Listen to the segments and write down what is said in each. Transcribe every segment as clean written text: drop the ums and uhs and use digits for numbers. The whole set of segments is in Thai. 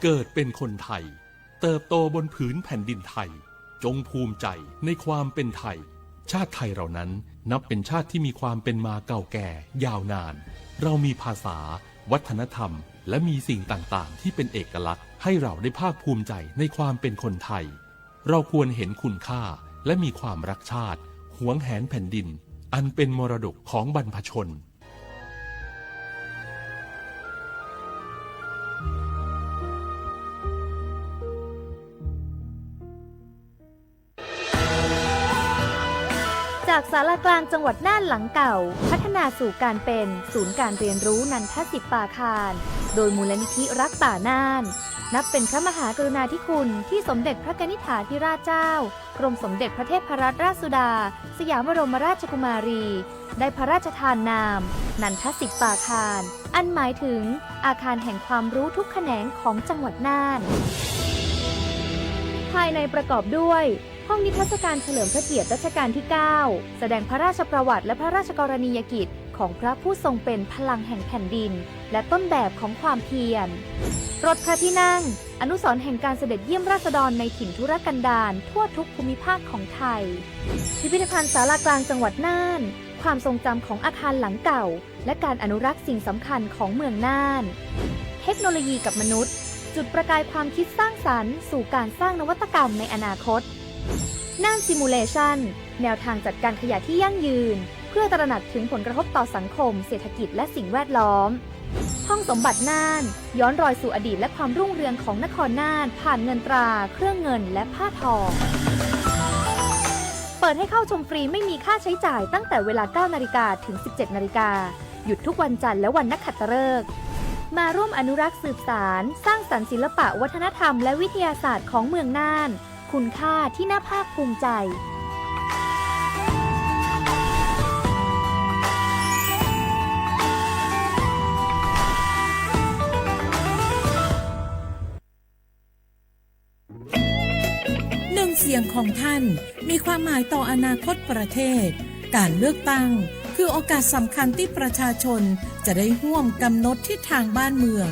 เกิดเป็นคนไทยเติบโตบนผืนแผ่นดินไทยจงภูมิใจในความเป็นไทยชาติไทยเรานั้นนับเป็นชาติที่มีความเป็นมาเก่าแก่ยาวนานเรามีภาษาวัฒนธรรมและมีสิ่งต่างๆที่เป็นเอกลักษณ์ให้เราได้ภาคภูมิใจในความเป็นคนไทยเราควรเห็นคุณค่าและมีความรักชาติหวงแหนแผ่นดินอันเป็นมรดกของบรรพชนจากศาลากลางจังหวัดน่านหลังเก่าพัฒนาสู่การเป็นศูนย์การเรียนรู้นันทศิษย์ป่าคารโดยมูลนิธิรักป่าน่านนับเป็นพระมหากรุณาธิคุณที่สมเด็จพระกนิษฐาธิราชเจ้ากรมสมเด็จพระเทพรัตนราชสุดาสยามบรมราชกุมารีได้พระราชทานนามนันทศิษย์ป่าคารอันหมายถึงอาคารแห่งความรู้ทุกแขนงของจังหวัดน่านภายในประกอบด้วยห้องนิทรรศการเฉลิมพระเกียรติรัชกาลที่ 9 แสดงพระราชประวัติและพระราชกรณียกิจของพระผู้ทรงเป็นพลังแห่งแผ่นดินและต้นแบบของความเพียรรถพระที่นั่งอนุสรณ์แห่งการเสด็จเยี่ยมราษฎรในถิ่นทุรกันดารทั่วทุกภูมิภาคของไทยพิพิธภัณฑ์ศาลากลางจังหวัดน่านความทรงจำของอาคารหลังเก่าและการอนุรักษ์สิ่งสำคัญของเมืองน่านเทคโนโลยีกับมนุษย์จุดประกายความคิดสร้างสรรค์สู่การสร้างนวัตกรรมในอนาคตน่านซิมูเลชันแนวทางจัดการขยะที่ยั่งยืนเพื่อตระหนักถึงผลกระทบต่อสังคมเศรษฐกิจและสิ่งแวดล้อมห้องสมบัติน่านย้อนรอยสู่อดีตและความรุ่งเรืองของนครน่านผ่านเงินตราเครื่องเงินและผ้าทองเปิดให้เข้าชมฟรีไม่มีค่าใช้จ่ายตั้งแต่เวลา 9 นาฬิกาถึง 17 นาฬิกาหยุดทุกวันจันทร์และวันนักขัตฤกษ์มาร่วมอนุรักษ์สืบสานสร้างสรรค์ศิลปะวัฒนธรรมและวิทยาศาสตร์ของเมืองน่านคุณค่าที่น่าภาคภูมิใจหนึ่งเสียงของท่านมีความหมายต่ออนาคตประเทศการเลือกตั้งคือโอกาสสำคัญที่ประชาชนจะได้ร่วมกำหนดทิศทางบ้านเมือง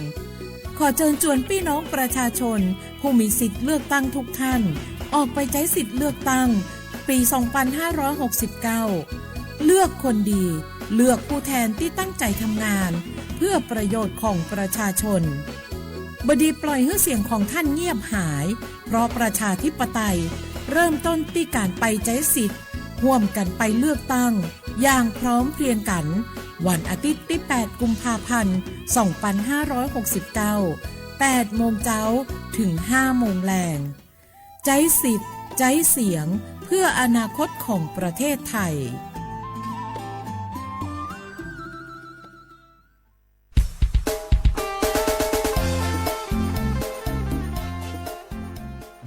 ขอเชิญชวนพี่น้องประชาชนผู้มีสิทธิ์เลือกตั้งทุกท่านออกไปใช้สิทธิ์เลือกตั้งปี 2569 เลือกคนดีเลือกผู้แทนที่ตั้งใจทำงานเพื่อประโยชน์ของประชาชนบดีปล่อยให้เสียงของท่านเงียบหายเพราะประชาธิปไตยเริ่มต้นที่การไปใช้สิทธิ์ร่วมกันไปเลือกตั้งอย่างพร้อมเพรียงกันวันอาทิตย์ที่ 8 กุมภาพันธ์ 2569 8 โมงเช้าถึง 5 โมงแลงใจสิทธิ์ใจเสียงเพื่ออนาคตของประเทศไทย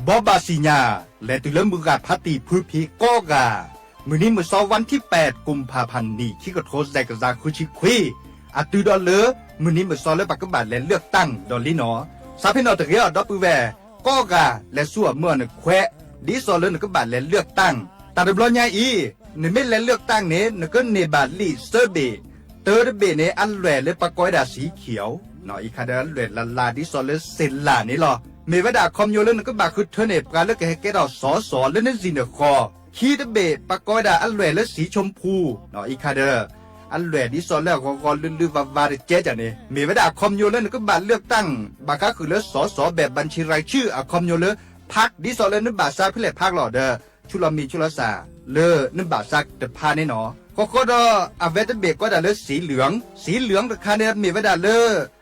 บอบาสิญาและตุลมือกาพัติพื้นพีโกกามื้อนี้มื้อเช้าวันที่ 8 กุมภาพันธ์นี้ที่กระโทษใจกระซาคุชิคุยอะตุดอเลมื้อนี้มื้อเช้าและปักกบาและเลือกตั้งดอลลีนอซาเพนอตะเกียดอปือแวโกกาและสั่วเมื่อนแควดิซอเลนกบาและเลือกตั้งตาดบลอญาอีนเมและเลือกตั้งเนนก็เนบาลีเซเบเตอร์เบเนอันแหวและปะกอยดาสีเขียวเนาะอีคาดาแหวละลาดิซอเลเซลลานี่ลอเมวดาคอมโยเลนก็บาคือเทเนปกาเลกเกดอสอสอเลนซินคอคีดเบปะกอยดาอันแหวและสีชมพูเนาะอีคาดาอันแหวดิซอแล้วก็ลือวาเจจานี่เมวดาคอมโยเลนก็บาเลือกตั้งบากาคือเลสอสอแบบบัญชีรายชื่ออะคอมโยเลพักดิซอเลนบาซาเพื่อพักหล่อเดอชุลามีชุลาสาเลนบาซักเดพาเนเนาะก็ดอเวตเบก็ดาเลสีเหลืองราคาเนี่ยมีเวดาเล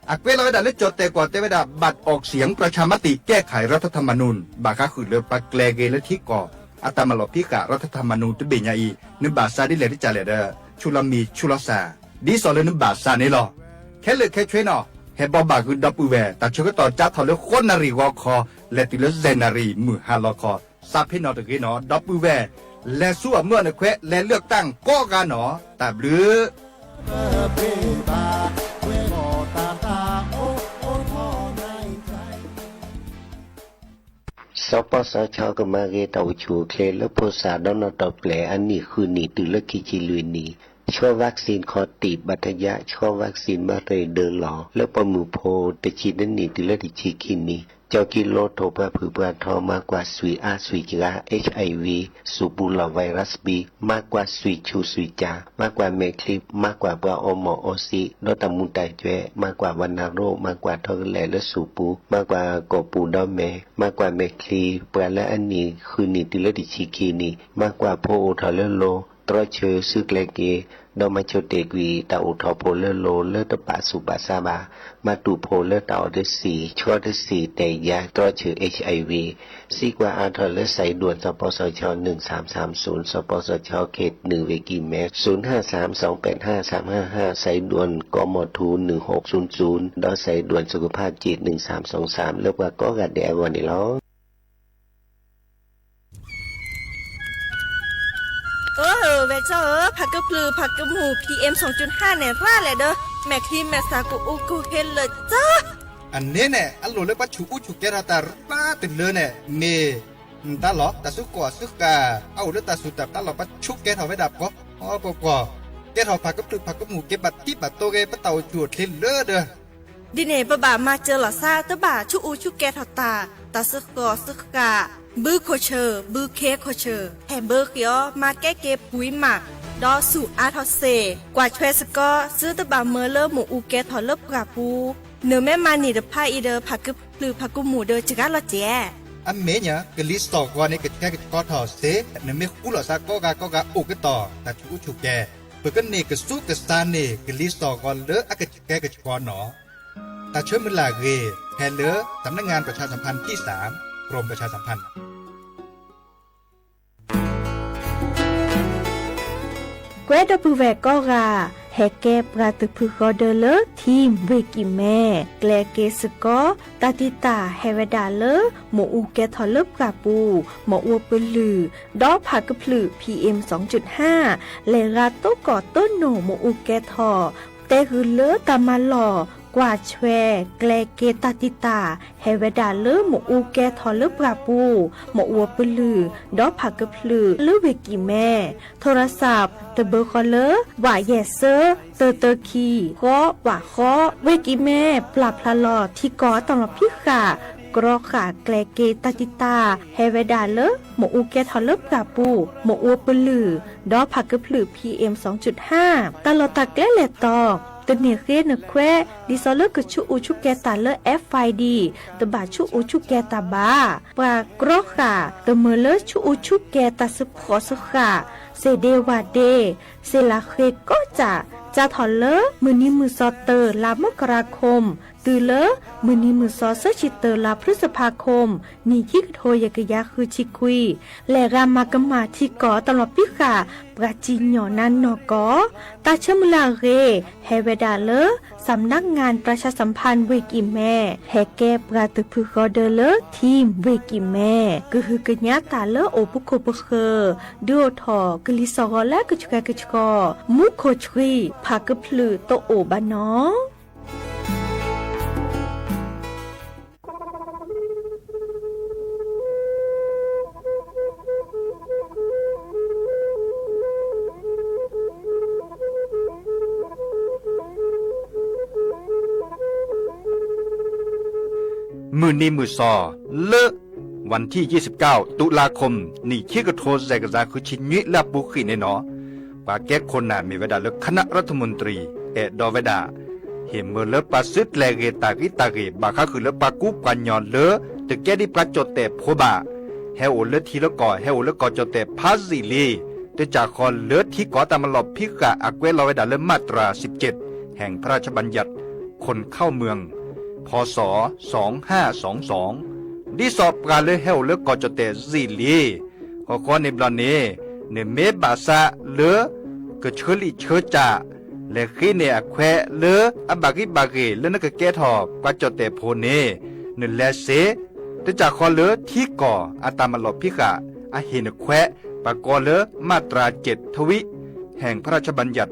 อักเวลาเวดาเลจดแต่ก่อนแต่เวดาบัตรออกเสียงประชามติแก้ไขรัฐธรรมนูญบาคาคือเลปักแกลเกเลที่ก่ออัตมาลพิการัฐธรรมนูญตเบญญาอีนบาซาดิเลที่จาเลเดชุลามีชุลาสาดิซอเลนบาซาเนลอแค่เลยแค่ช่วยเนาะเฮบอบาคือดับปูเวแต่ชก็ต่อจัดทอเลคนนารีวอคอและติเลเซนารีมือฮาลอคอซาเพนอตะกี้เนาะดับปูเวและสู้เมื่อในแควและเลือกตั้งก็กันเนาะแต่หรือสปสชก็มาเกตเอาชูเคลและภาษาดอนตอแปลอันนี้คือนี่ตุลกิจิลุยนี่ ช่วยวัคซีนคอตีบบัตยะช่วยวัคซีนมะเร็งเดินหลอแล้วปมือโพตะชีนันนี่ติเลติชีกินนี่เจ้ากิโลโทปะผือปะทอมากกว่าสุยอาสุยกา HIV สูบูลาไวรัสบีมากกว่าสุยชูสุยจามากกว่าเมคลิปมากกว่าปะอมออซีโนตามุนไตเจมากกว่าวันนาโรมากกว่าทอแลและสูปูมากกว่ากอปูดอมเมมากกว่าเมคลีเปและอันนี้คือนี่ติเลติชีกีนี่มากกว่าโพโอทอเลโลตรอเชอซึกเลเกดอมาโชเตกวีตาอุทอโพเลโลเลตปะสุบาซาบามาตูโพเลตาอเดสีชัวเดสีแต่ยาตรอเชอ HIV ซีกว่าอาทอเลใส่ด่วนสปสช1330สปสชเขต1เวกิเมตร0532853555ใส่ด่วนกมทู1600ดอใส่ด่วนสุขภาพจิต1323แล้วว่าก็กะแดวันนี้ล้อเวเจอผักกระปลือผักกระหมู PM 2.5เนี่ยร่าแหละเด้อแม่ครีมแม่สากูอูกูเห็นเลยจ้าอันนี้เนี่ยอันโหลเลยปัจจุอุจุเกราตาป้าติดเลยเนี่ยเมตาหลอตาสุกอสุกาเอาเลยตาสุดตาหลอปัจจุเกทเอาไว้ดับก็อ๋อปกอเกทเอาผักกระปลือผักกระหมูเก็บบัตรที่บัตรโตเกปะเต่าจุดทิ้งเลยเด้อดิเน่ปะบ่ามาเจอหล่อซาตะบ่าชุอูชุแกทอตาตาซึกกอซึกกาบื้อโคเชอร์บื้อเคโคเชอร์แฮมเบอร์เกียวมาแก้เก็บปุ๋ยหมักดอสู่อาทอเซกว่าช่วยสกอซื้อตะบ่าเมอเลอร์หมูอูแกทอเลิบกราปูเนื้อแม่มานี่เดพาอีเดอผักกึบหรือผักกุหมูเดอจิกาละเจอันเมเนี่ยกลิสตอกว่านี่ก็แค่ก็ทอเซเนื้อเมฆอุลซาก็กาอุกต่อแต่ชุอุแกเปิดกันนี่ก็สู้กับซานนี่กลิสตอกว่าเลออากแกก็ก็หนอแต่ช่วยมือลาเกแทนเลอสำนักงานประชาสัมพันธ์ที่3กรมประชาสัมพันธ์เกรดปูแวก็กาแฮเก็บราตพึกอเดเลทีมเวกิแม่แกลเกสกอตาติตาเฮเวดาเลหมูอูแกทอลบกาปูหมออัวปลือดอผักกะพลือ PM 2.5 เลราโตกอต้นโหนหมูอูแกทอแต่คือเลตามาหล่อกว่าแชแกลเกตาติตาเฮเวดาเลหมูอูแกทอลบกาปูหมออัวปลือดอผักกะพลือเลเวกิแม่โทรศัพท์เบอร์คอลเลอร์ว่าแยเซอร์เตอคีก็ว่าข้อเวกิแม่ปรับพลาลอที่กอตลอดพิขากรอขาแกลเกตาติตาเฮเวดาเลหมูอูแกทอลเลบกาปูหมูอัวปลือดอผักกะพลือ PM 2.5 ตลอดตะแกเลตอกตเนเรนแควดิซอเลกชูอูชูแกตาเล FID ตบาชูอูชูแกตาบาปากรอขาตเมเลชูอูชูแกตาสปอสขาเซเดวาเดเซลาเคก็จะถอนเลมือนี้มือซอเตอร์ลามกราคมตือเลมือนี้มือซอเซชิเตอร์ลาพฤษภาคมนี่ที่โทยกยาคือชิคุยและรามากมาที่กอตลอดพิขาปราจิญญอนันนกอตาเชมลาเรเฮเวดาเลสำนักงานประชาสัมพันธ์เวกิแม่แฮแกปราตึพึกอเดเลทีมเวกิแม่ก็คือกญาตาเลโอปุโคปเคดูทอกลิซอและกชกมุโคชรีพากพลือโตโอบานอมือนี้มือซอเลอะวันที่29ตุลาคมนี่คิกโทรแจกซาคือชิญวิลาบุขีในหนอปาแก้คนน่ะมีเวลาเลือกคณะรัฐมนตรีดอเวดาเห็นเมื่อเลือกปาซึดแลเกตากิบาคาคือเลือกปากุปัญญอนเลอตึกแก้ดิปลาจดแต่โพบาเฮโอเลือทีละก่อเฮโอเลือกก่อจดแต่พาซิลีแต่จากคอนเลือที่ก่อตามมาหลบพิกะอักเวลาเวดาเลือมาตรา17แห่งพระราชบัญญัติคนเข้าเมืองพศ2522ดิสอบการเลยเฮาเลกอจเตซิลีขอขอในบลเนเนเมบาซาเลกะเชลิเชจาเลขีเนอแควเลอบากิบาเกเลนกะแกทอกะจเตโพเนเนเลเซตะจากขอเลที่ก่ออาตามลบพิกะอะเฮนแควปะกอเลมาตรา7ทวิแห่งพระราชบัญญัติ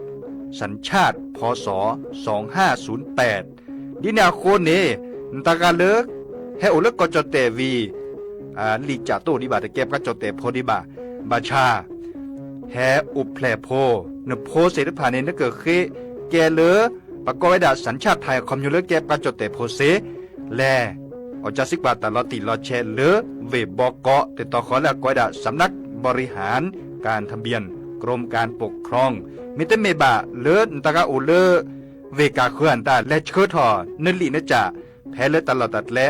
สัญชาติพศ2508ดินาโคเนตากาเลเฮโอเลกอจเตวีลีจาโตดิบาตะเก็บกะจเตโพดิบาบาชา แฮอุบแผลโพเนโพเสดผ่านในนเกิดเคแกเลอปะกอยดาสัญชาติไทยคอมยูเลอร์แกปะจดแต่โพเสแลอจาสิกว่าตลอดติลอแชเลอเวบอกเกาะติดต่อขอและกอยดาสำนักบริหารการทะเบียนกรมการปกครองมิเตเมบะเลอนตะกะโอเลอเวกาเคลื่อนตาและเชิดทอนลีนจะแพ้เลอตลอดตัดและ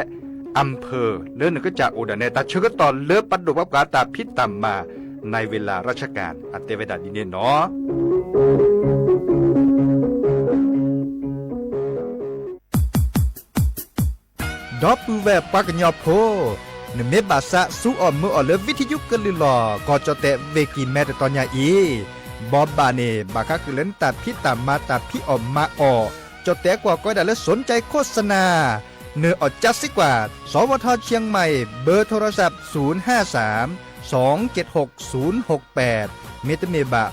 อำเภอเลือนก็จะอุดรเนตาเชิดตอนเลือปัดดุกับกาตาพิษตามมาในเวลาราชการอัตเตเวดาดีเนเนาะดอปูแวปักญอโพนเมบาสะสู้ออมมือออเลวิทยุกลือหลอก็จะเตเวกีแม่ตอนยาอีบอบบาเนบาคักเล่นตัดพิตามมาตัดพิออมมาออจะแต่กว่าก็ได้และสนใจโฆษณาเนื้อออจัสสิกว่าสวทเชียงใหม่เบอร์โทรศัพท์053 276 068เมตเมบะ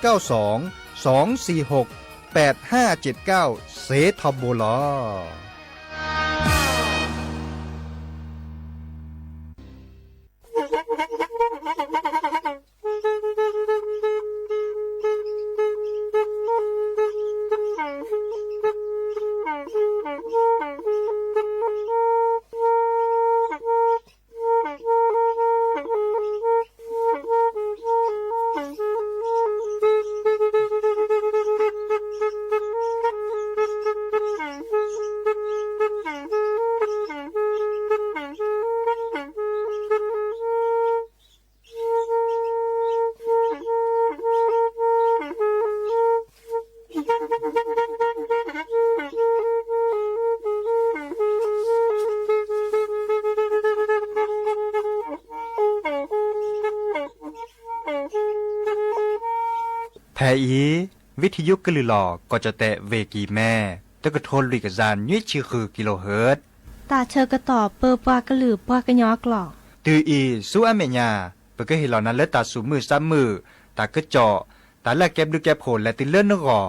092 246 8579เซทอโบลอแพอีวิทยุกลือหลอก็จะแตะเวกีแม่ตะกะโทนลุยกะจานยี่ชื่อคือกิโลเฮิรตซ์ตาเชอกระต่อเปอปากระหลือปากระยอกหลอกตืออีสู้อเมญาเปก็เห็นเหล่านั้นและตาสูมือซ้ำมือตากระเจาะตาละแก็บดูแก็บโผลและติเลื่อนนกอ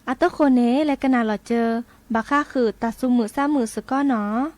อัตโคเนและกะนาหลอเจอบาค่าคือตาซุมือซ้ำมือสก้อเนาะ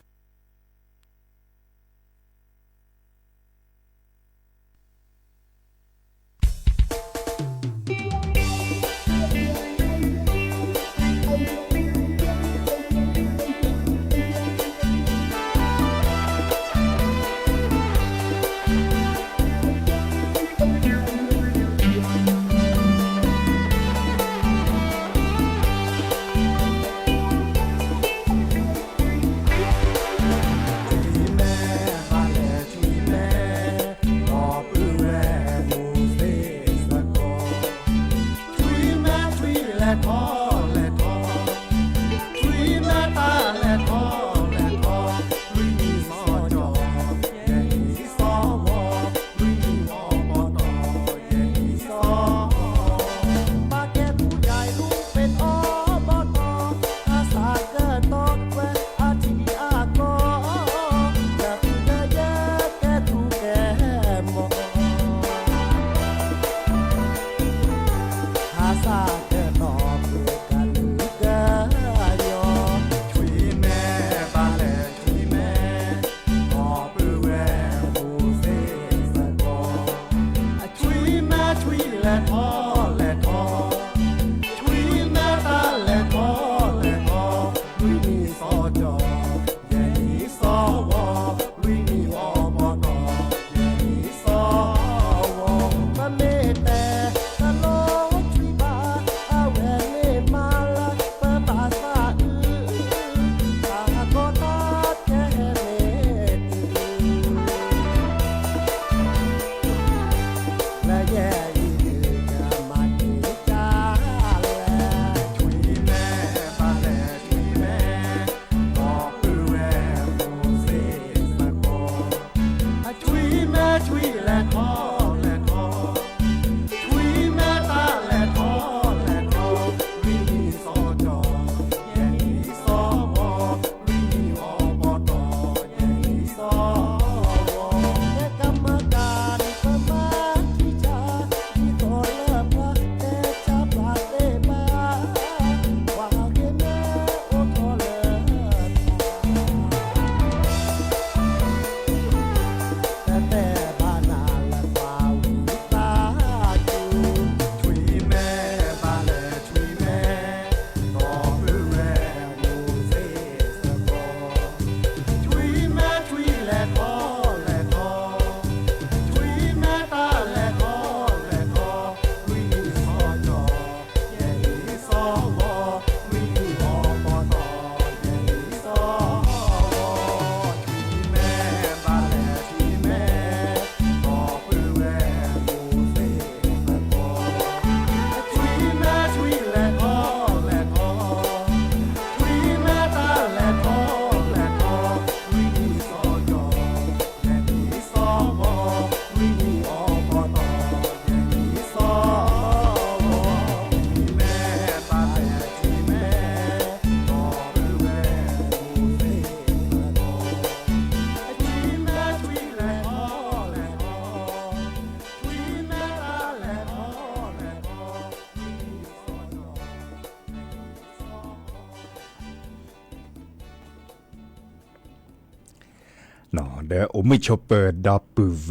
เนาะเด้อโอมิชเปอร์ดอปือแว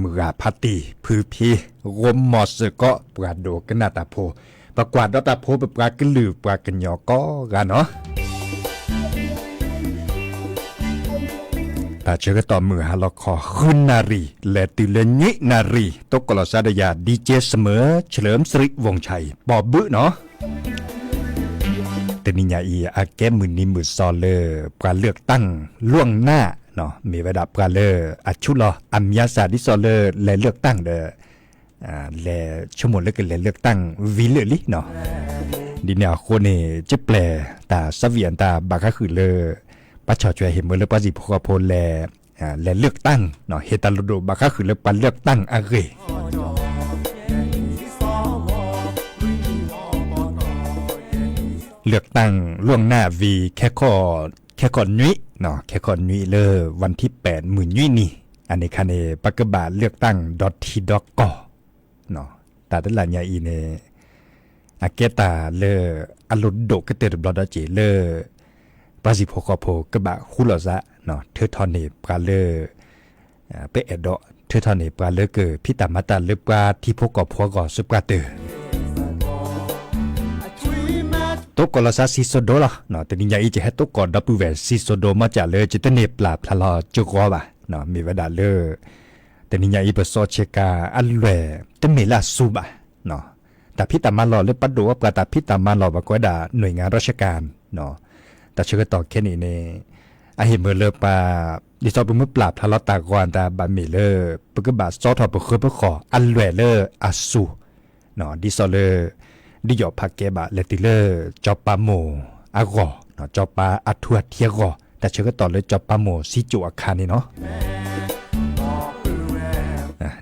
มือพัตติพือพีรวมมอสก็ปราโดกนาตาโพประกวาดดอตาโพปรากลือปรากันยอก็กันเนาะแต่เชื่อก็ต่อมือฮาลคอขึ้นนารีและติเลญินารีตกกลสาดยาดีเจเสมอเฉลิมศริวงชัยปอบบึเนาะแต่นิยาอีอาแกมือนิมือซอเลอการเลือกตั้งล่วงหน้าเนาะมีระดับการเลออัชุลออัมยาสาดิซอเลอและเลือกตั้งเด้อและชั่วโมงเลือกและเลือกตั้งวิเลลิเนาะดิเนี่ยคนนี่จะแปลตาสเวียนตาบากะคือเลอปัจฉจวยเห็นเมื่อเลือกปฏิพกพลและเลือกตั้งเนาะเฮตาโลโดบากะคือเลือกปันเลือกตั้งอะเรเลือกตั้งล่วงหน้าวีแค่ข้อนุ้ยเนาะแค่ข้อนุ้ยเลอวันที่8มื้อนุ้ยนี่อันนี้คันเอปักกบาเลือกตั้ง .t.ก เนาะตาตะลาญาอีเนอาเกตาเลออลุดโดกเตรบลอดเจเลอปาสิโพกโพกบะคุลอซะเนาะเททอนเนปกาเลอเปเอดเททอนเนปกาเลอเกพิตามาตาเลปกาที่พกโพกอสุปกาเตตกกลซาซิโซโดล่ะเนาะแต่นี่ยาอีจะให้ตกกอดับเวซิโซโดมาจากเลยจะเตเนปลาพลาลอจุกอบ่ะเนาะมีเวลาเลอแต่นี่ยาอีเปโซเชกาอัลเวเตเมลาซูบะเนาะแต่พิตามาลอเลปัดดูว่าปราตาพิตามาลอบกว่าดาหน่วยงานราชการเนาะแต่เชื่อต่อแค่นี้เนี่ยอาเห็นเมื่อเลอปาดิซอปมือปราบทะเลาะตากอนตาบามิเลอปกบาซอทอปเคยปขออัลเวเลออาซูเนาะดิซอเลอดิยอพักเกบะเลติเลอจอปาโมอากอเนาะจอปาอัทวเทียกอแต่เชื่อต่อเลยจอปาโมซิจูอาคานี่เนาะ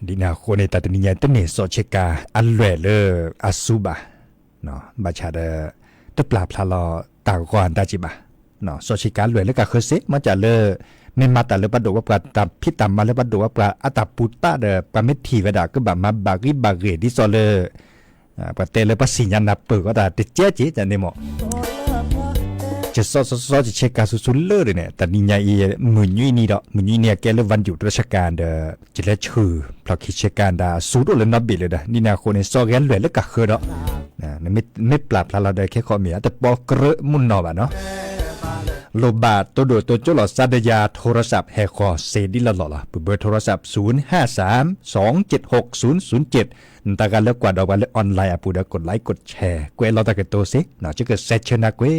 ดินาโคเนตาตนิยาตเนโซเชกาอัลเวเลออาซูบะเนาะบาชาเดตปลาพลาลอตากอนตาจิบะเนาะโซเชกาลวยแล้วก็เคเซมาจากเลอเมมาตาเลปัดดูว่าปลาตาพิตามาเลปัดดูว่าปลาอัตาปุตตาเดปลาเมทีเวดาก็บามาบาริบาเรดิโซเลปะเตเลปะสิญญาณเปิดก็ได้เตเจเจจันเนโมจะซอจะเช็คการสุดๆเลยเนี่ยแต่นี่ยาอีมือยี่นี่ดอกมือยี่เนี่ยแกเลยวันหยุดราชการเด้อจะเล่ชื่อเพราะคิดเช็คการดาสูดเลยนับบิเลยเด้อนี่นาคนในซอแกนเลยแล้วก็เคยดอกไม่ปรับพลาเราได้แค่ข้อมีแต่ปอกระมุนนอบะเนาะโลบาตัวโดดตัวจุลสัตยาโทรศัพท์แฮคอเซดิละหล่อเบอร์โทรศัพท์053276007ตาการเลือกกว่าดอกวันออนไลน์ปูดกดไลค์กดแชร์กวยเราตะเกตโตซิเนาะจะเกิดเซชเชนะกวย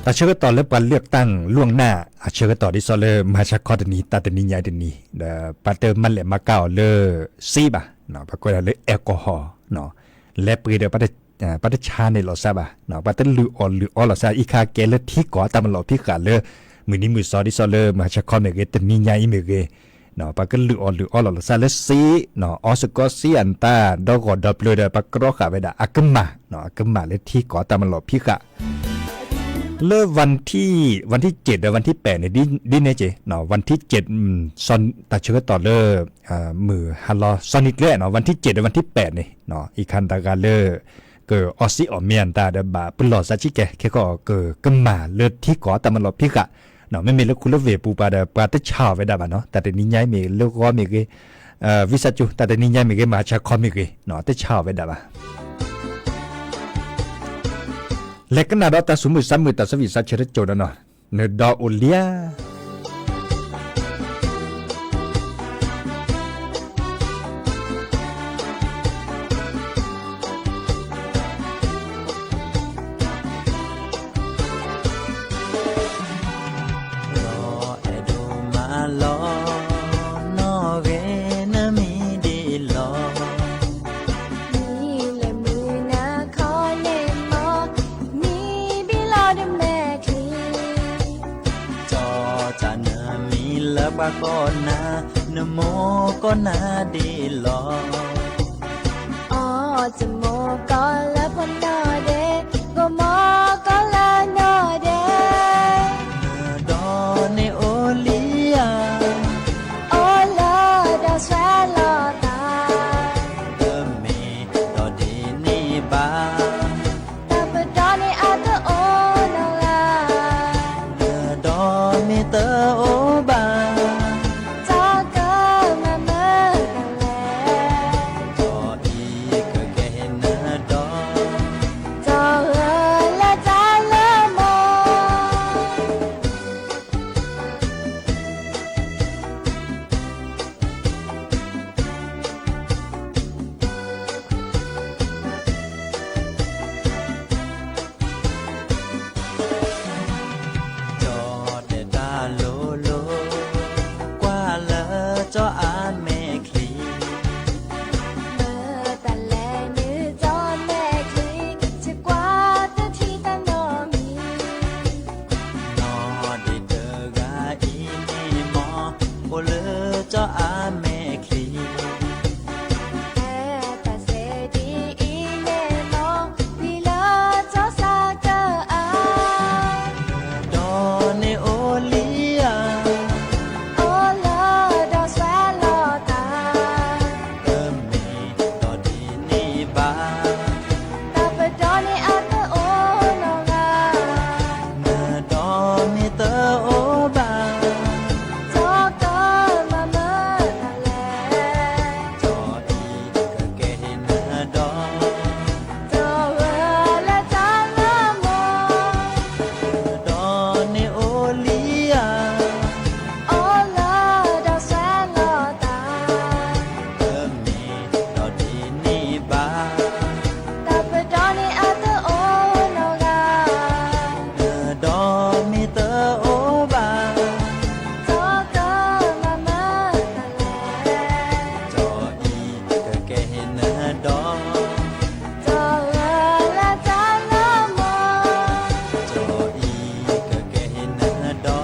แต่เชื่อต่อเลือกการเลือกตั้งล่วงหน้าเชื่อต่อที่ซอเลอร์มาชักคอดนี้ตาตนิยายนี้ปาเตอร์มันแหละมาเก่าเลอซีบะเนาะปรากฏเลยแอลกอฮอล์เนาะและปืนเดปัตชาในหลอดซาบะเนาะปัตลืออหลอดซาอีคาเกลที่ก่อตามหลอดพี่ขาเลอมือนี้มือซอที่ซอเลอร์มาชักคอเมเกตนิยายเมเกเนาะปักลืออหลอดซาเลซีเนาะออสกอซีอันตาดอกอดับเลยเดปักรอขาเวดาอักมาเนาะอักมาเลยที่ก่อตามหลอดพี่ขาเริ่มวันที่7หรือวันที่8เนี่ยดิเนเจเนาะวันที่7ซอนตาเชื่อต่อเลอมือฮัลโลซอนิกเลเนาะวันที่7หรือวันที่8นี่เนาะอีคันตากาเลอเกอออซิออเมียนตาเดบาปลอซาจิแกแค่ก็เกอกึมมาเลือดที่ก่อตามหลอดพี่กะเนาะไม่มีแล้วคุณเวปูปาเดปาตะชาวไว้ได้บ่เนาะแต่เดี๋ยวนี้ย้ายมีเลือกว่ามีเกวิสัจูแต่เดี๋ยวนี้ย้ายมีเกมาชาคอมีเกเนาะตะชาวไว้ได้บ่เล็กนาดอตาสมุทรสมุทรตาสวิสัชเรโจดเนาะเนดอโอเลียปากก็นาเนโมก็นาดีหลออ๋อจะโมก็ละพนอเดก็โมก็ละนอเดดอเนโอเลียโอลอดอแสลอตาเดเมดอดี โอเลอเจ้าอาแม่คลีดอเนโอลียเอิมมีดอดีนี่บาเนดอมิเตอโอบาจออีกะเกหินาดอดอเนโอลียเอิมมีดอดีนี่บาเนดอมิเตอโอบาจออีกะเกหินาดอจออีกะเกหินาดอ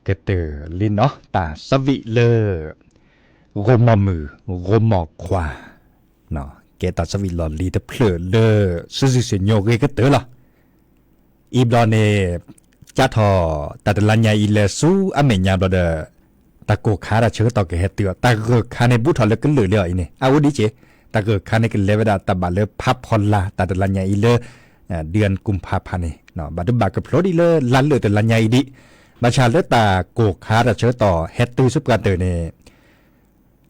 เกเตอร์ลินเนาะตาสวิเลอโรมอมือโรมอควาเนาะเกตาสวิลอลีเดเพลเลอซูซิเซโยเกเกเตอร์ล่ะอีบลอเนจัทอตาตลัญญาอิเลซูอเมญาบลอเดตะโกคาราเชอตอเกเฮเตอตะเกคาเนบุทอเลกเหลือเลยนี่อาวุดิเจตะเกคาเนกเลเวดาตะบาเลพับพอลลาตาตลัญญาอิเลเดือนกุมภาพันธ์เนาะบัดบักกะโพลดิเลลันเลตลัญญาอิดิ บัญชาเลือตาโกคาดเชื้อต่อเฮตตื้อสุกาเตอร์เนี่ย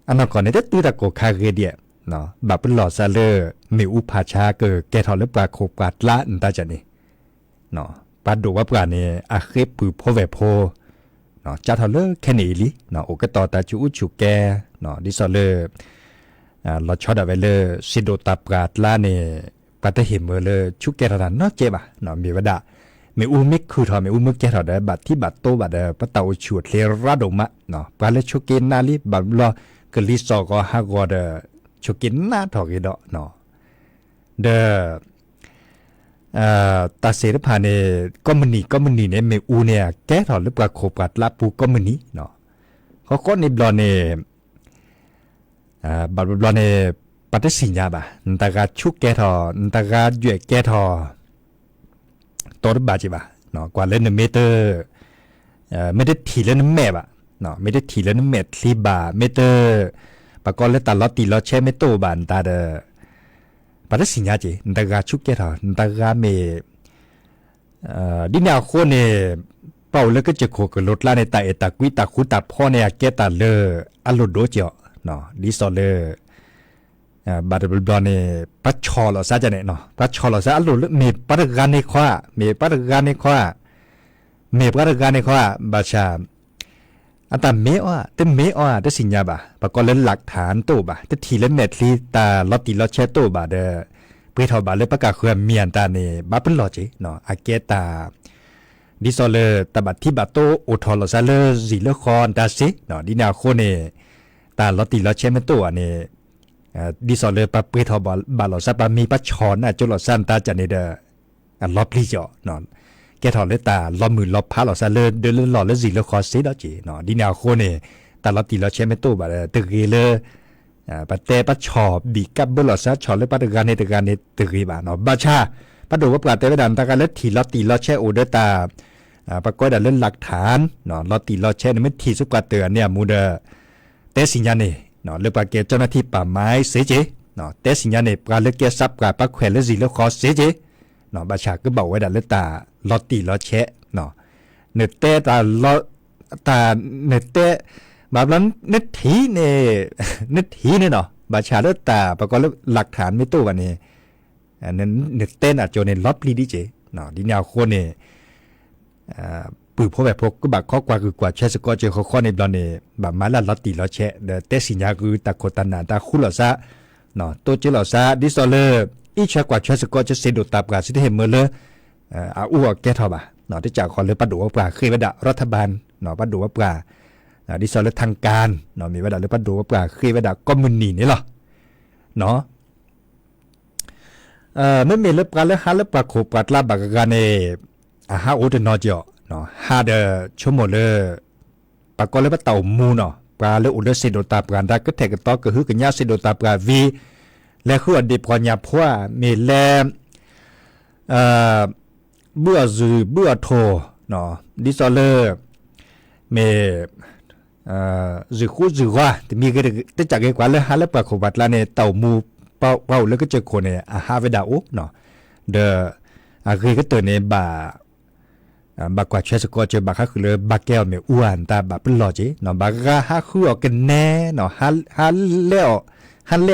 อันนั้นก่อนในเตื้อตาโกคาเกเดียเนาะแบบเป็นหลอดซาเลอร์มีอุปาชาเกิดแกทอหรือปลาโคปาดละอันตาจันนี่เนาะปาดูว่าปลาเนี่ยอาเคปปือโพเวโพเนาะจ้าทอเลอร์แค่นี้ลิเนาะโอกต่อตาจูอุจูแกเนาะดิซอเลอร์เราชอดเอาไว้เลยสิโดตาปลาดละเนี่ยปาตหิมเมอเลยชุกแกระดันนอกเจ็บอ่ะเนาะมีวดามีอุมิกคือทอมีอุมิกแกทอได้บัดที่บัดโตบัดปะเตาฉวดเลระดมะเนาะปลาเลชุกเกนนาลิบัดรอกลิซอก็ฮากอดชุกินหน้าถอกิดเนาะเดตาเสรพาเนี่ยก็มันนี่เนี่ยเมอูเนี่ยแกถอดหรือปลาโคปัดลาปูก็มันนี่เนาะเขาก็ในบลอเนี่ยบัดบลอเนี่ยปัตสิญญาบ่ะนตากาชุกแกถอนตากาหยวกแกถอตัวบาจิบ่ะเนาะกว่าเล่นเมเตอร์ไม่ได้ถีเล่นแม่บ่ะเนาะไม่ได้ถีเล่นแม่ทีบาเมเตอร์ปากกอเลตาลอตีลอเชไม่โตบานตาเดปัตสิญญาจีนตากาชุกแกถอนตากาเมดินเอาโคเนี่ยเป่าแล้วก็จะโคกับรถล่าในตาเอตากุยตาคุตาพ่อเนี่ยแกตาเลออลุดโดเจาะเนาะดิซอเลอบาดบลอเนี่ยปัจชอลอซาจะเนี่ยเนาะปัจชอลอซาอลุดมีปัตกานในขวามีปัตกานในขวามีปัตกานในขวาบาชาอันตาเมอ้อแต่เมอ้อแต่สิญญาบ่ะปะก็เล่นหลักฐานโตบ่ะแต่ทีเล่นเม็ดลีตาลอติลอแชโตบ่ะเด้อเปทอบ่ะเลยประกาศคือเมียนตานี่บ่เป็นลอจิเนาะอาเกตาดิซอเลตบัดที่บาโตโอทอลอซาเลซิเลคอนตาซิเนาะดินาโคเนตาลอติลอแชเมโตอันนี้ดิซอเลปะเปทอบบ่ะลอซาปะมีปะชอนน่ะจุลอซันตาจันนี่เด้ออันลอปลีจ่อเนาะแกถอดเลตาลอมือลอพาลอซาเลเดลลอเลซิเลคอซิดอจิเนาะดินาโคเนตาลอติลอแชเมโตบ่ะตึกเลปะเตปะชอบีกับเบลอซาชอเลปะตะกานในตึกบ่ะเนาะบาชาปะดูว่าปลาเตวดันตะกาเลทีลอติลอแชโอเดตาปะก้อยดันเล่นหลักฐานเนาะลอติลอแชนี่มันทีสุกาเตือนเนี่ยมูเดเตสิญญานี่เนาะเลปะเกเจ้าหน้าที่ป่าไม้เสเจเนาะเตสิญญานี่ปลาเลเกซับกาปะแขวนเลซิเลคอเสเจเนาะบาชาก็บอกไว้ดันเลตาลอติลอแชเนาะเนเตตาลอตาเนเตแบบนั้นเนทีเนี่ยเนาะบาชาเลตาปะก้อยหลักฐานไม่ตู้กันนี่นั้นเนเต้นอาจจะในล็อบลีดิเจเนาะดินยาวโคเนี่ยปืนพวกแบบพวกก็แบบข้อกว่าคือกว่าเชสก็เจอข้อในบลอนเนี่ยแบบมาละลอติลอแชเดเตสิญญาคือตะโคตันนาตาคุลอซาเนาะตัวเจลอซาดิซอเลอร์อีชกว่าเชสก็จะเสดตาบกาสิเห็นเมื่อเลยอ้วกแกทอบะเนาะที่จากคอนเลยปัดดูว่าปลาเคยไปด่ารัฐบาลเนาะปัดดูว่าปลาดิซอเลอร์ทางการเนาะมีไปด่าเลยปัดดูว่าปลาเคยไปด่าก็มุนนีนี่หรอเนาะไม่มีเล็บกันเลยหาเล็บปลาโขปลาตลาบากกันเอหาโอเดนอเจาะเนาะหาเดชั่วโมงเลยปลาก็เลยปลาเต่ามูเนาะปลาเลยอุดเสดตาปกันได้ก็แทกกันต่อก็คือกันยาเสดตาปกันวีและคืออดีตก่อนยาพัวมีแลเบื่อจือเบื่อโทเนาะดิซอเลอร์มีจือคู่จือว่าแต่มีก็ได้จากไอ้กว่าเลยหาเล็บปลาโขปลาตลาเนี่ยเต่ามูเป้าแล้วก็เจอคนเนี่ยฮาเวดาโอเนาะเดอเคยก็ตัวเนี่ยบากว่าเชสก็เจอบากคือเลยบากแก้วเมียอ้วนตาบาเป็นหล่อจีเนาะบากก็ฮาคือออกกันแน่เนาะฮาเลี้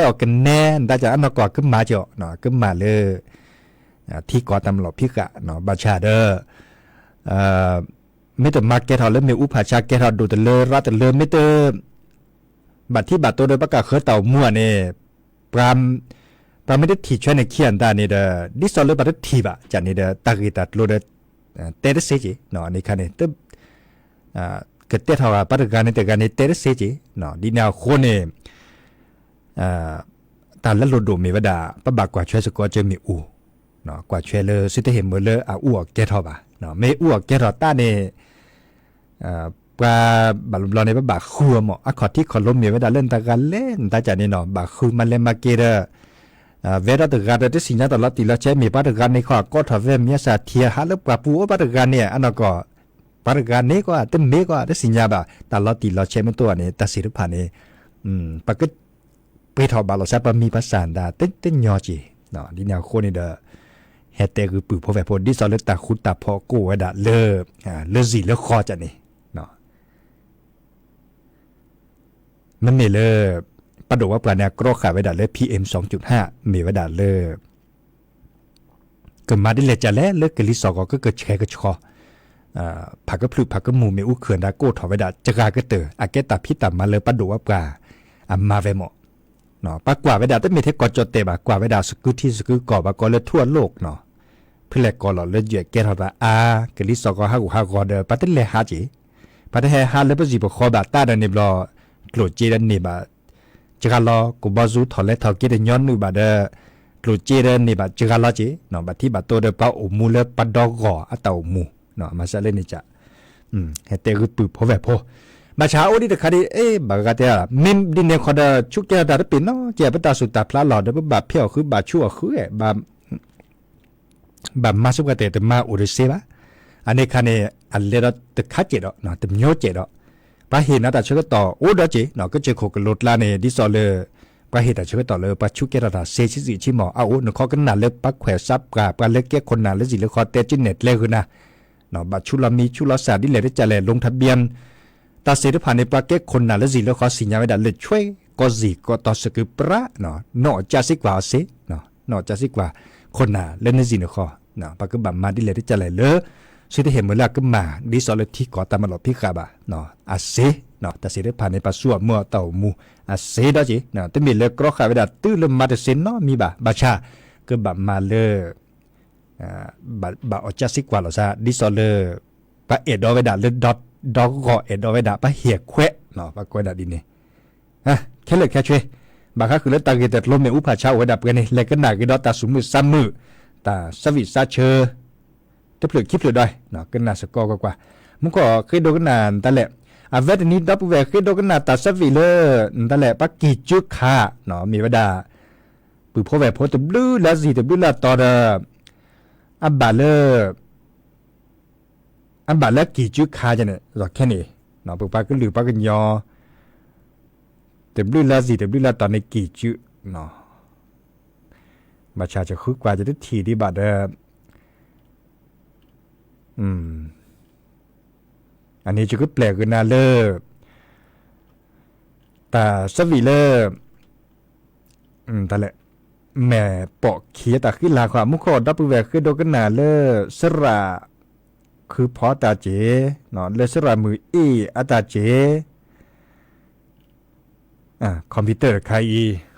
ยวกันแน่แต่จะอันนกอขึ้นมาเจาะเนาะขึ้นมาเลยที่ก่อตำหลบพิกะเนาะบาชาเดอไม่แต่มาแกทอแล้วมีอุปชาแกทอดูแต่เลยรัดแต่เลยไม่เตอบัดที่บัดตัวโดยประกาศเคยเต่ามั่วเนี่ยปรามไม่ได้ถีช่วยในเขียนตานี่เด้อดิสอลเลยบัดทีบะจันนี่เด้อตากตัดโลเดเตเรเซจิเนาะนี่คันนี่ตึเกิดเตทว่าปัตการนี่แต่การนี่เตเรเซจิเนาะดิแนวโคเนี่ยตาละโลโดมีวดาปะบักกว่าช่วยสกอเจมีอูเนาะกว่าช่วยเลยสิเห็นเมื่อเลยอ้วกแกทอบะเนาะไม่อ้วกแกทอตานี่ปลาบาลอนในปะบักคัวหมออะขอที่ขอลมมีวดาเล่นตาการเล่นตาจันนี่เนาะบักคือมันเล่นมาเกเดเวลาตะการได้สิญญาตลอดตีละใช้มีปาตะการในข้อก็ทำเวมีสาเทียหาแล้วปรับปูปาตะการเนี่ยอันนั้นก็ปาตะการนี้ก็เต็มเมก็ได้สิญญาบ่ตลอดตีละใช้เป็นตัวนี้ตัดสินผ่านนี้ปากก็ไปทอบาลอซาปมีภาษาดาเต้นยอจีเนาะดิแนวโคนี่เด้อ เฮเตคือปือพอแวพอดิซอเลตาคุตาพอกูวดาเลอสิเลอคอจะนี่เนาะมันนี่เลยปะดว่าปลาเนี่ยกรอขาไว้ดาเลย PM 2.5มีไว้ดาเลยก็มาดิเลจะแล้วเลิกกะลิสอก็เกิดแชก็ชอผักก็พลุผักก็หมูมีอุเขื่อนดาโก้ถอไว้ดาจะกาก็เตออาเกตาพิตามาเลยปะดว่าปลามาเวหมอเนาะปากว่าไว้ดาต้องมีเทกอจอเตบากว่าไว้ดาสกุที่สกุก่อบากอเลยทั่วโลกเนาะเพื่อแลกอหล่อเลยเหยียดแกทอดกะลิสอก็ฮากอเดปะตะเลหาจีปะตะแฮหาเลยปะสิบคอบาตาดันนี่บลอกลดจีดันนี่บาจะกาลอกูบาซูถอดเลยถอดกิดย้อนนูบาเดกลดจีดันนี่บาจะกาลอจีเนาะบาที่บาโตเดปาอมูเลปะดอกออะตาอมูเนาะมาซะเลยนี่จ้ะเฮเตคือปืพอแวพอบาชาโอดิตะคาดิบากาเตะมิมดินเนคอดชุกเกดาตะปินเนาะเจปตาสุตาพลาหลอดบบาเพียวคือบาชั่วคือบามาสุกะเตตมาอุริเซบาอันนี้คันเนอันเลดตะคาเจดเนาะตะมโยเจดปะเฮนะตะชกต่อโอดเจเนาะก็เจโคกลดลาเนดิซอเลปะเฮตะชกต่อเลยปะชุกเกดาเซชิสิชิหมอเอาเนาะขอกันน่ะเลปักแขวซับกาปะเลเกคนน่ะเลสิเลคอเตจิเน็ตเลคือนะเนาะบาชุลามีชุลาสาดิเลได้จะแลลงทะเบียนตาเสด็จผ่านในปลาเก็กคนน่ะและสิแล้วขอสิญญาไว้ดันเลยช่วยก็สิก็ต่อสกุประเนาะนอจะสิกว่าสิเนาะนอจะสิกว่าคนน่ะเล่นในสิเนาะขอเนาะปากก็บัมมาดิเลยที่จะไหลเลอสุดที่เห็นเมื่อละก็มาดิสอลที่ก่อตามมาหลอดพี่ขาบะเนาะอาเซเนาะตาเสด็จผ่านในปลาสัวมัวเต่ามูอาเซดอจิเนาะแต่มีเลยกรอกขาไว้ดันตื้อลมมาแต่เซนเนาะมีบะบาชาก็บัมมาเลยบะอจะสิกว่าหรอซะดิสอลปะเอ็ดอไว้ดันเลยดอกก็เอ็ดเอาไว้ด่าปะเหียแควะเนาะปะกวยด่าดินนี่แค่เลยแค่ช่วยบางครั้งคือเล่นตาเกตลมเมอุปาชาไว้ดับกันนี่เลยก็หนักก็ดอตาสุมือซ้ำมือตาสวิซาเชอจะเปลือกคิดเปลือกได้เนาะก็น่าสกอก็มึงก็เคยโดนกันนานแต่แหละเวทนี้ดับเวเคยโดนกันนานตาสวิเลแต่แหละปะกีจุกขาเนาะมีไว้ด่าปือพ่อแวพอตบลื้อแล้วสิตบลื้อแล้วต่อเด้อบาเลอันบาแล้วกี่จุดคาจะเนี่ยหรอกแค่นี้เนาะปุ๊บป้าก็หรือป้าก็ยอเต็มลื่นแล้วสิเต็มลื่นแล้วตอนในกี่จุดเนาะมาชาจะคึกกว่าจะได้ทีที่บาดอันนี้จะก็แปลกกันนะเลิกแต่สวีเลิกแต่แหละแม่ปอกเขียตาขึ้นลาความมุขอดับแวกขึ้นโดกันนาเลิกสระคือพอตาเจเนาะเลสระมืออัตาเจคอมพิวเตอร์ใคร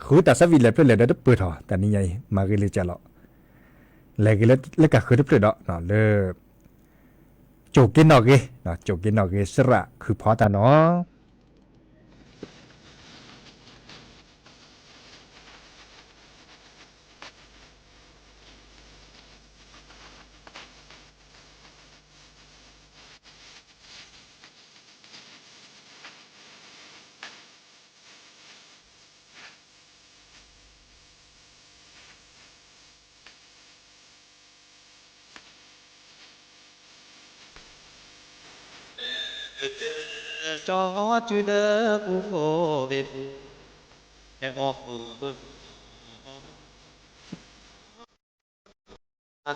คือแต่สวิตเลยเพื่อเลยได้เปิดหรอแต่นี่ไงมาก็เลยจะหรอเลยก็เลยก็คือได้เปิดเนาะเลยโจกินนอกเกเนาะโจกินนอกเกสระคือพอตาเนาะcho chú đỡ cũ khổ về em ngọc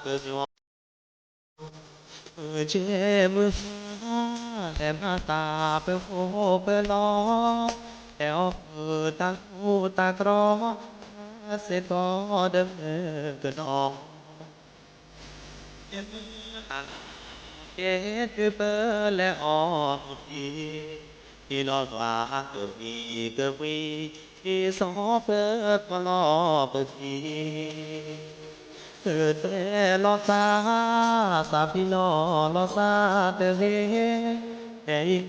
cơ chế mưa em ta bê phố bê lo eo ta u ta cro sẽ có đêm cơ nó chết cứ bơ lẽ ọ đi lo tỏa cơ vi gió bơ có lo bơ lo xa phi lo xa tê hãy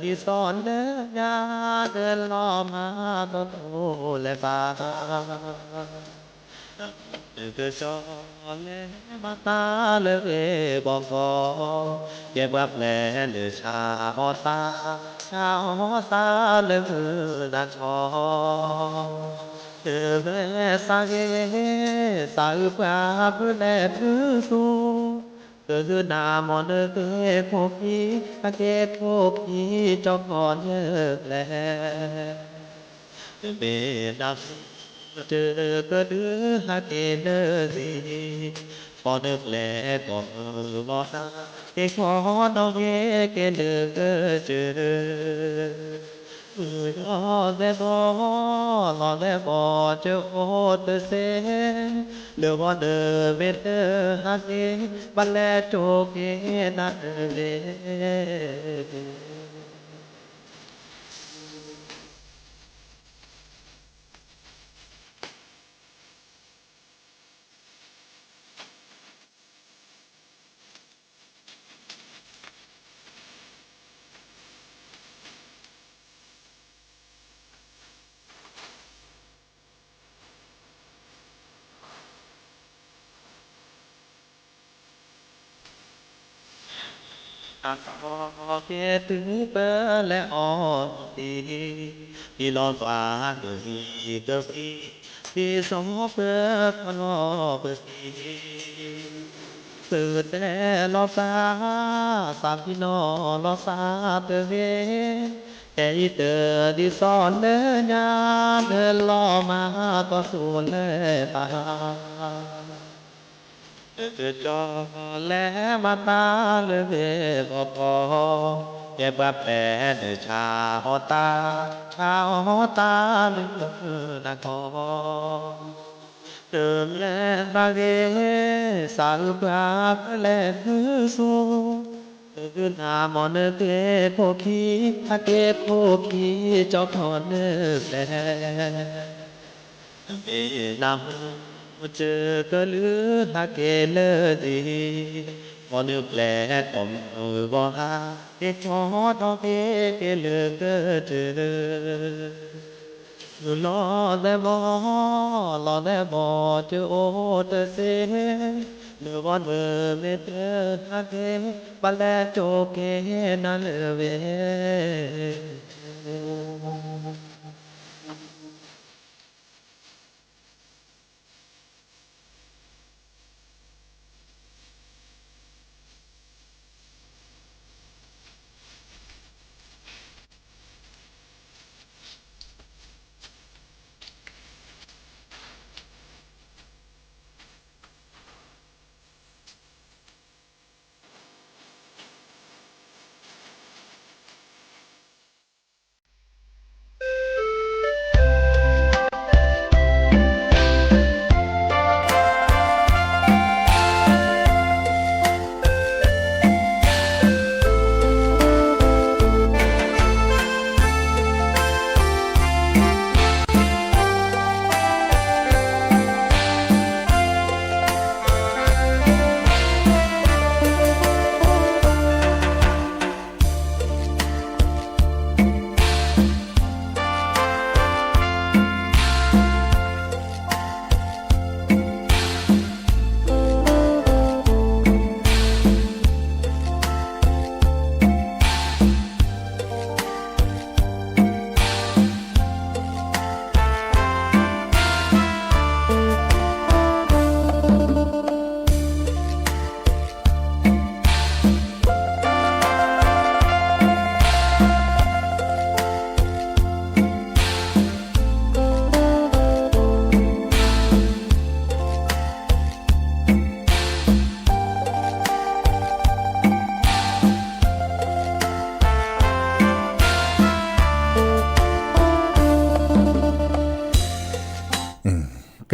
đi son đỡ nhà đỡ lo mà tô lệ pha cơ cho lệ mà ta lệ bỏ có che bắp lệ lệ xa ho ta lệ đàn cho lệ xa ghê xa ư ba bư lệ thứ su cứ nam mòn cứ cô phi cái cô phi cho con nhớ lệ bề đạp chờ cơ đứa hát tên gì พอนึกแลก็บ่นาเก็ขอน้องเกเด้อเจอรอแต่บ่รอแต่บ่เจอโอดเสเดือบ่เด้อเวเด้อฮักเอบัดแลโจกเกนั่นเด้ หากพอเกถึงเปอและออดีที่รอฟ้าเกิดเกิดที่สมเปอก็รอเปิดเปิดแต่รอฟ้าสามพี่น้องรอฟ้าเตือนแต่เตอที่สอนเดินยาเดินรอมาก็สูญเลยตา จอและมาตาเลยก็พอแก่บับแปนชาหอตาชาหอตาเลือนครเดิมแลบาเกสาวปลาแลนือสูคือนามอนเกโพคีอาเกโพคีจอบทอนเนแลเอนำเจอก็ลือฮักเกเลดีมอนึกแลอมบ่ฮาเด็กหอทอเกเลก็เจอรอแต่บ่รอแต่บ่เจอโอเตเสเนื้อวันเมื่อเมเตอฮักเกบัลแลโจเกนั่นเว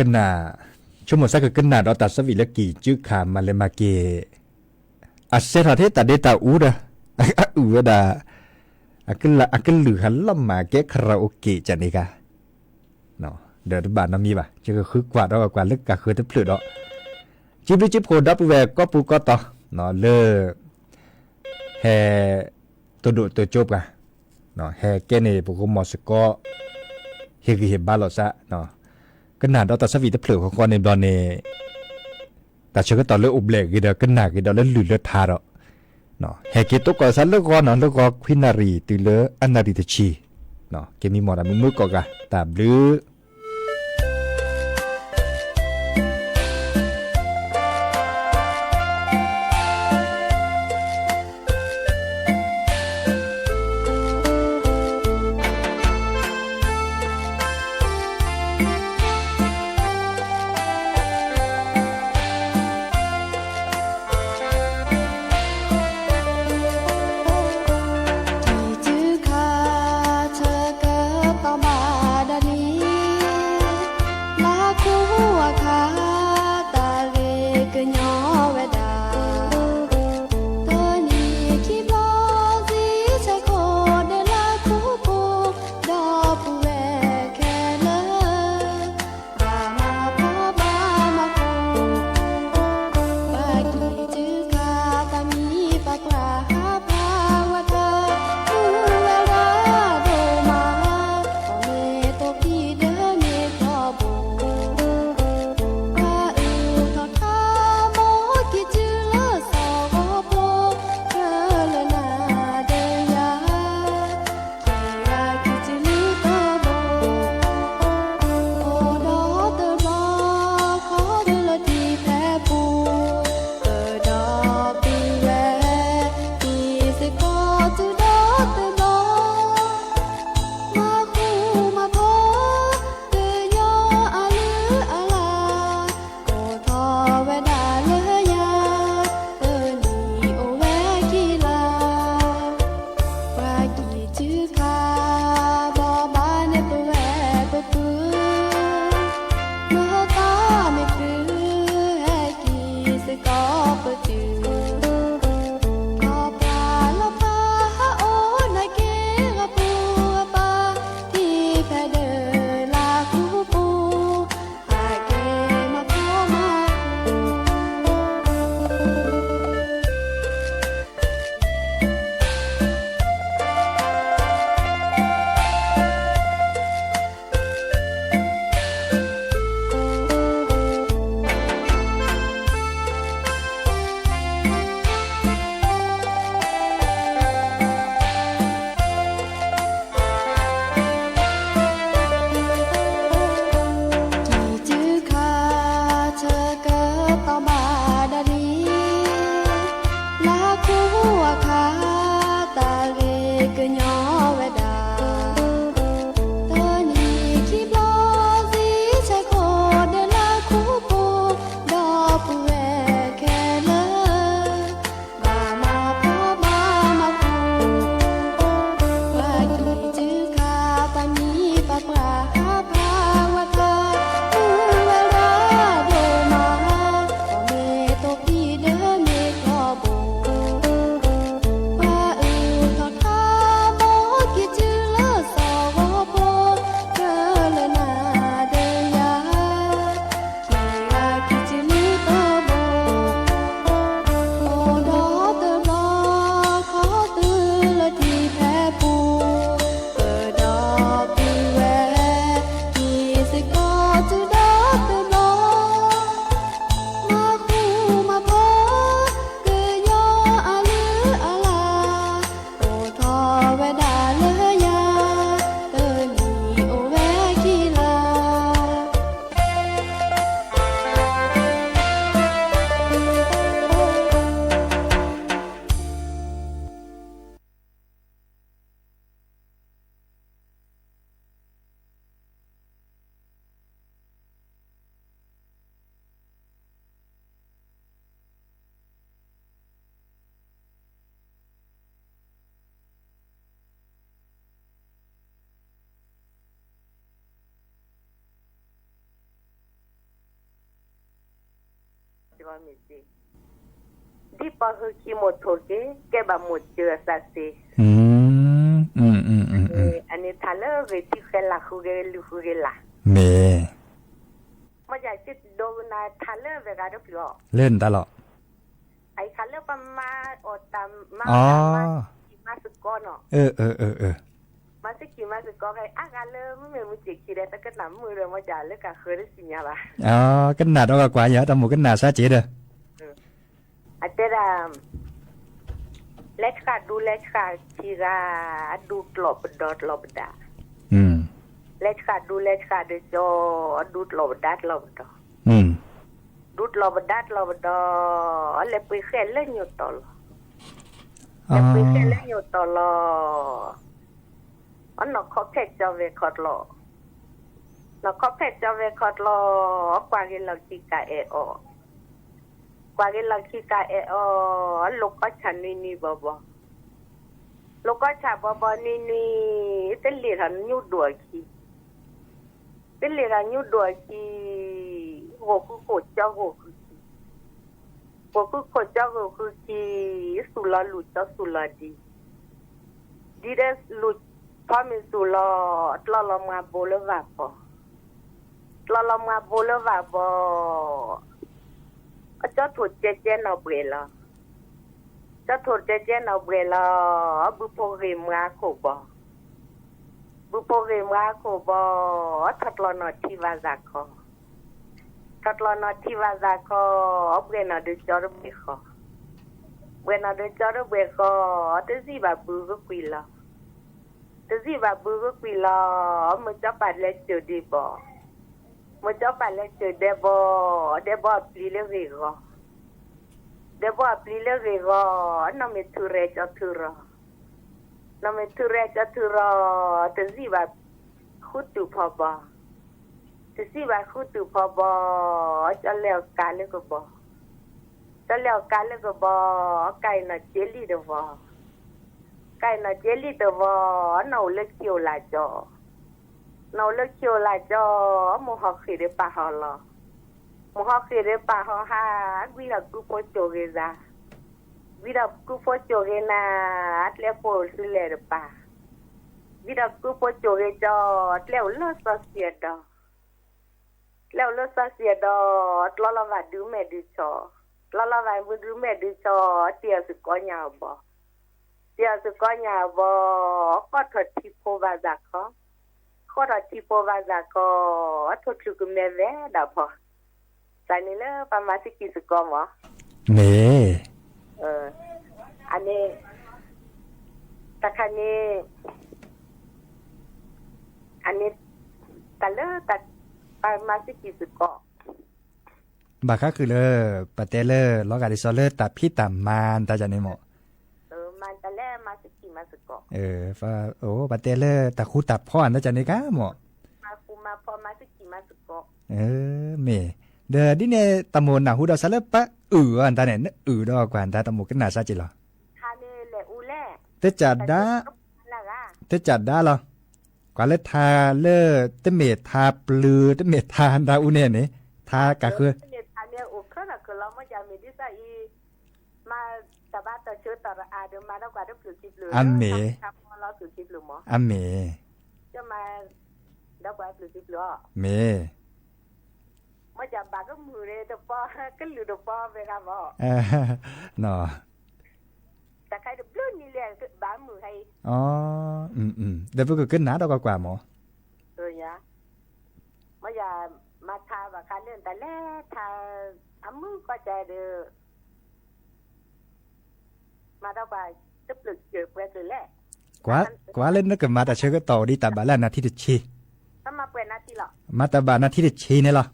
กันนาชั่วโมงสักกันนาดอตัดสวิลกีจื้อขามาเลมาเกอาเซราเทตาเดตาอูดะอูดาอากิลหรือหันล่ำมาเกคาราโอเกะจันเอกาเนาะเดี๋ยวบ้านน้ำมีป่ะจะก็คือกว่าเรากว่าลึกกะคือจะเปลือยดอกจิบลิจิบโคดับแวกก็ปูก็ต่อเนาะเลิกแฮตัวดูตัวจบกันเนาะแฮแกเน่ปุกมอสก็เฮกิเฮบาลอซะเนาะกันนาดอตัดสวิตเปลือยของคนในดอนเนแต่เชื่อก็ต่อเลือกอุบเล็กกี่เดียวกันนากี่เดียวแล้วหลุดเลือดทารอเนาะแฮกิตุกก็สันเลือกก่อนเนาะเลือกก็ควินารีตีเลืออันนารีตชีเนาะเกมีหมอดมือก็กะตาบลือ ว่ามีสิดิปอคือคีโมโทเกแกบะหมดเจอซาเซอันนี้ทาเลเวติเคลาคูเกลูคูเกลาเมมาจากที่โดนาทาเลเวกาดพลอเล่นตลอดไอ้คาเลปมาโอตามมามาสกอเนาะมาสกิมาสกอไอ้อากาเลไม่มีจิคิดแต่ก็นำมือเรื่องมาจากเรื่องการเคยได้สิญญาละอ๋อกันหนาดอกกว่าเยอะแต่หมูกันหนาซาเจเด้ออาจจะเล็กขาดูเล็กขาทีราดูหลบดอดหลบดาเล็กขาดูเล็กขาดูจอดูหลบดัดหลบดอดูหลบดัดหลบดอเล็บไปแค่เล่นอยู่ตลอดเล็บไปแค่เล่นอยู่ตลอดอันนกเขาเพชรจะเวคอดหลอนกเขาเพชรจะเวคอดหลอกว่ากินเราจีกาเออกว่ากินเราจีกาเออลูกก็ฉันนี่บ่ลูกก็ฉันบ่นี่เส้นเหลืองยูดัวขี้เส้นเหลืองยูดัวขี้หัวคือโคเจ้าหัวคือโคเจ้าหัวคือขี้สุลาลุเจ้าสุลาดีเดสลุพอมีสุลาตลอดมาโบเลวาปอตลอดมาโบเลวาปอจะถูกเจ๊นเอาเบลล์จะถูกเจ๊นเอาเบลล์บุพเรมราโคบบุพเรมราโคบทัดลอนอทิวาจากคอทัดลอนอทิวาจากคอเบรนอเดจอร์เบคอเบรนอเดจอร์เบคอตซีบาบูก็คุยละตซีบาบูก็คุยละมันจะปัดเล็กจุดดีบ่มันจะไปเล่นเจอเดบอปลีเลวิโกเดบอปลีเลวิโกน้ำมันทุเรศทุระน้ำมันทุเรศทุระแต่สิแบบขุดตุพอบะแต่สิแบบขุดตุพอบะจะเลี้ยวกันเลยก็บ่จะเลี้ยวกันเลยก็บ่ไก่น่ะเจลี่เดบ่ไก่น่ะเจลี่เดบ่น้าเล็กเกี่ยวลาจอเราเลิกเชียวละจอมูฮอกขีดปะฮอลมูฮอกขีดปะฮอฮาวิลากุโปโจเกซาวิลากุโปโจเกนาอัตเลโปสิเลรปะวิลากุโปโจเกจอเลวลอสเสียดอเลวลอสเสียดอลอลาวาดูเมดูชอลอลาวาบุดูเมดูชอเตียสุกอยาบอเตียสุกอยาบอก็ถอดทิโพบาจากเขาก็รอที่พบว่าจะก็ทุกทุกเมื่อเวลาพอตอนนี้เลยประมาณสิกี่สกอมวะเนี่ยอันนี้แต่คันนี้แต่เลยแต่ประมาณสิกี่สกอบาค่ะคือเลยปะเตเลล้อกาดิซอเลตัดพี่ต่ำมานตาจันนี่หมอมันแต่แรกมาสกิมาสกอฟ้าโอ้ปะเตเลตะคูตับพ่ออันตาจันนี่ก้าหมอมาคูมาพอมาสกิมาสกอเมเดอดิเนตะโมนน่ะฮูดอซะเลปะอันตาเนี่ยดอกกว่าอันตาตะโมกันน่าซะจิล่ะทาเนเลอูแลเตจัดดาเหรอกว่าเลทาเลเตเมทาปลือเตเมทาดาอูเนนี่ทากะคือแต่บ้านตัวชื่อต่ออาเดิมมาแล้วกว่าได้ปลูกจิบเลยอัมเมเราปลูกจิบหรือมั้งอัมเมจะมาแล้วกว่าปลูกจิบหรือเมมาจากบ้านก็มือเลยตัวป้อก็หลุดตัวป้อไปครับพ่อเนาะแต่ใครจะปลื้มนี่เลยบ้านมือให้อ๋อเดี๋ยวพวกก็ขึ้นหนาดอกกว่าหมอเนี่ยมาจากมาทาแบบการเล่นแต่แรกทาอ้มือก็ใจเด้อมาดอกไปจะปลุกเจือกไปเลยแหละกว่าเล่นนึกมาแต่เชื่อก็ต่อดีแต่บาลนาที่ดิชีถ้ามาเป็นนาทีหรอมาแต่บานาที่ดิชีเนี่ยหรอ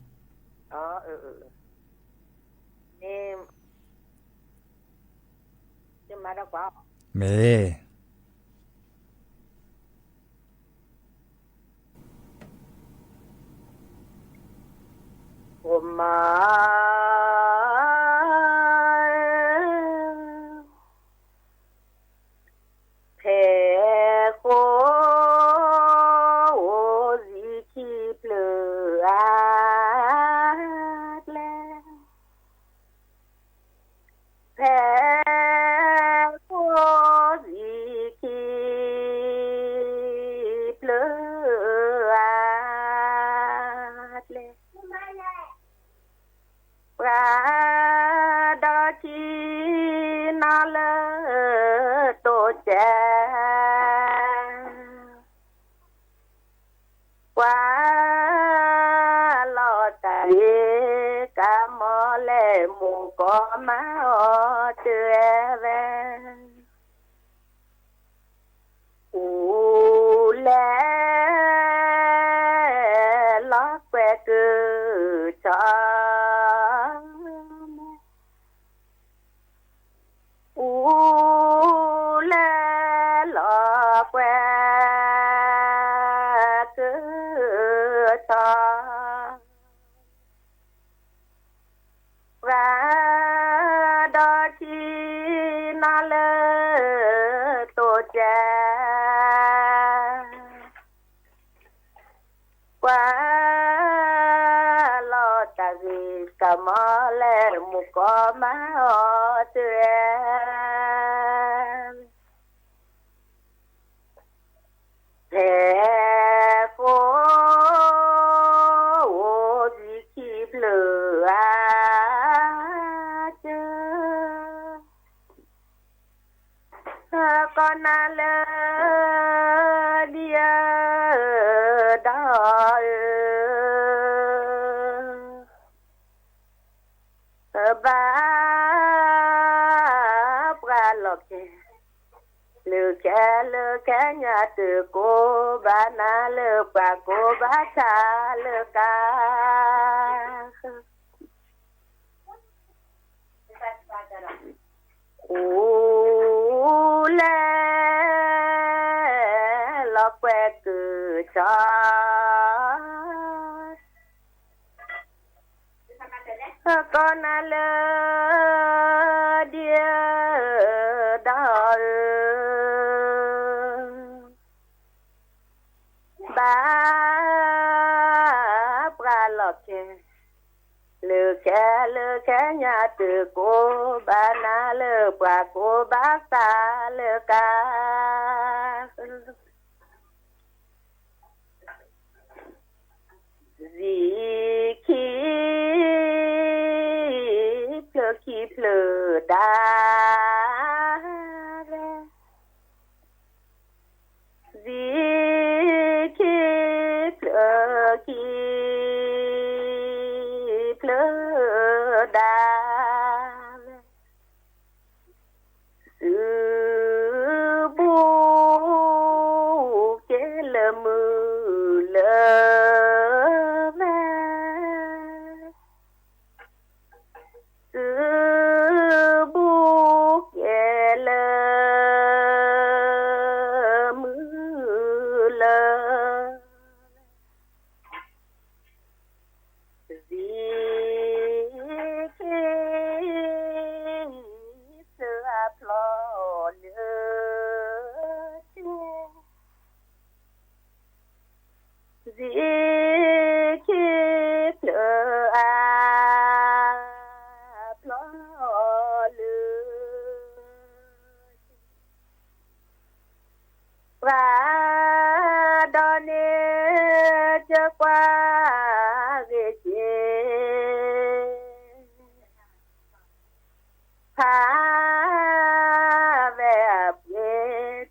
นี่จะมาดอกว่าเมผมมา โคสิคีเปลือดเลยปราดาชีนาเลโตแจว่าลอตาเอกามอเลมุกอมาอเจเวอูแลลอกแกกือชออูแลลอกแกกือชอราดาชีนาเลโตแจว่าลอตารีกามอเลมุกอมาอเจเทโฟโอจิคีเปลือเจก็นาเลเดียดาบาปราลอกลือแค่ญาติโกบานาลือปาโกบาชาลือกาอูแลลอกแกกือชาก็นาเลเดียดาบาปราลอกลือแค่ญาติโกบานาลือปาโกบาตาลือกาสิคีเปลือคีเปลือดาสิคีเปลือคีเปลือดาสือบูเกลมือเลแม่สือบูเกลมือเลสิเคเสือพลอเลือสิเคเสือพลอเลือราดอนเนจะกว่าเกเจพาแบบเย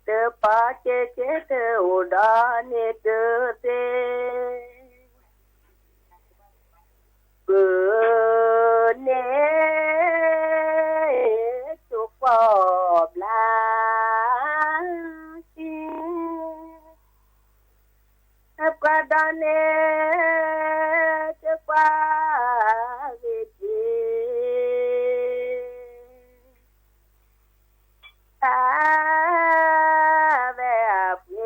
เตปาเจเจเตอุดานิเตเตเกเนสุปอบลาชีกว่าดานเนจะกว่าเกเจแบบเย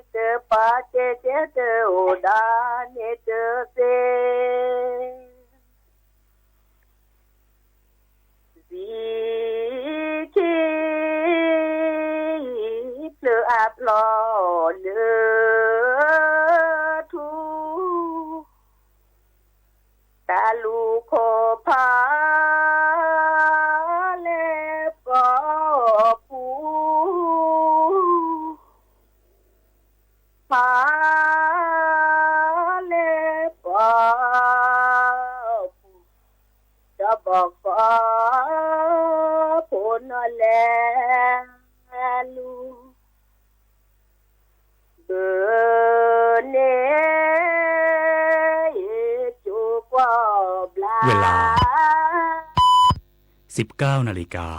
เตปาเจเจเตอุดานิเตเตสิคีเปลือพลอเลือทูตาลูโคพาเล ลูเบเนจูกว่าบลา เวลา 19 นาฬิกา